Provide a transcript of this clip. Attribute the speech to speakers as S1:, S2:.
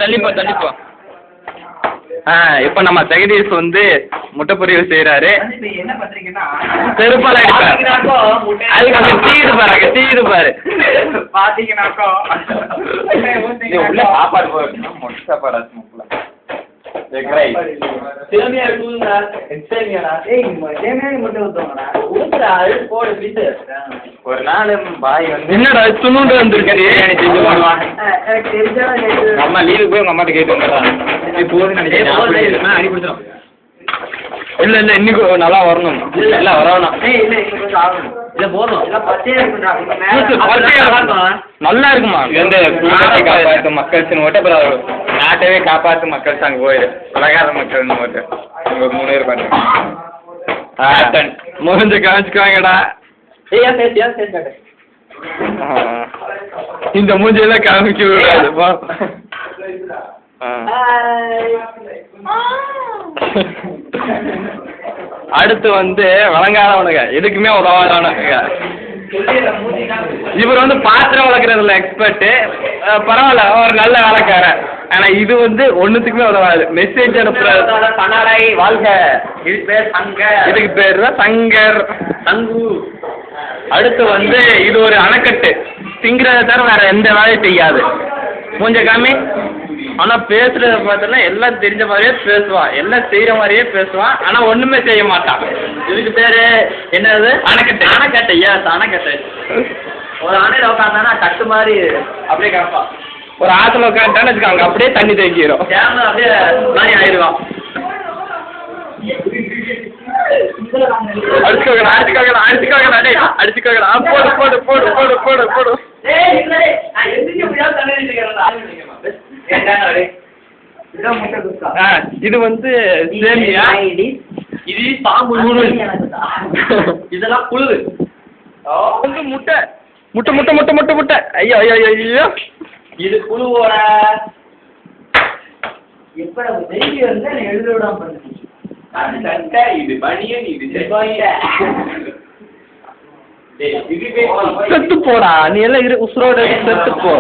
S1: தள்ளிப்போ. இப்ப நம்ம ஜெகதீஷ் வந்து முட்டை பொரியல் செய்யறாரு. செருப்பால அதுக்கு அங்க தீது பாரு
S2: பாத்தீங்கன்னாக்கோ
S1: சாப்பாடு முட்டை சாப்பாடு ஒரு நாள் பாய் வந்து என்னடா துணுண்டு வந்திருக்கு நம்ம லீவுக்கு போய் உங்க அம்மாட்ட கேட்டு போதுன்னு நினைக்கிறேன். அடி கொடுத்துரும். இல்ல இன்னைக்கு நல்லா வரணும். எல்லாம் வரணும். நல்லா இருக்குமா இந்த காப்பாத்து மக்கள் ஓட்ட நாட்டவே காப்பாத்து மக்கள் அங்க போயிரு உலகாத மக்கள் ஓட்டு ஒரு 3 பேர் பாருங்க முடிஞ்ச காமிச்சுக்குவாங்கடா. இந்த மூஞ்செல்லாம் காமிக்க விடாதுப்பா. அடுத்து வந்து வழங்காதவனுங்க எதுக்குமே உதவாதவனுங்க. இவர் வந்து பாத்திரம் வளர்க்கறதுல எக்ஸ்பர்ட். பரவாயில்ல ஒரு நல்ல வேலைக்காரன். ஆனா இது வந்து ஒண்ணுத்துக்குமே உதவாது. மெசேஜ் அனுப்புறது வாழ்க இதுக்கு பேர் தான் சங்கர் சங்கு. அடுத்து வந்து இது ஒரு அணைக்கட்டு. திங்கிறத தவிர வேற எந்த வேலையும் செய்யாது. மூஞ்ச காமி. ஆனா பேசுறத பார்த்தோன்னா எல்லாம் தெரிஞ்ச மாதிரியே பேசுவான். எல்லாம் செய்யற மாதிரியே பேசுவான். ஆனா ஒண்ணுமே செய்ய மாட்டான். இதுக்கு பேரு என்னது? அணைக்கட்டு. அணைக்கட்டு. ஏன் அணைக்கட்டு? ஒரு அணையில உட்காந்தானா கட்டு மாதிரி அப்படியே கிடப்பான். ஒரு ஆத்துல உட்காந்துட்டான்னு வச்சுக்காங்க அப்படியே தண்ணி தேங்கிடும். அப்படியே நாய் ஆயிடுவான். அடிச்சுக்கோங்கடா போடு. இது வந்து இது பாம்பு இதெல்லாம் புழுது வந்து முட்டை. ஐயோ இது புழுவோட எழுத விடாம இது பனியன் இது செத்து போடா. நீ எல்லாம் உசுரோட செத்து போ.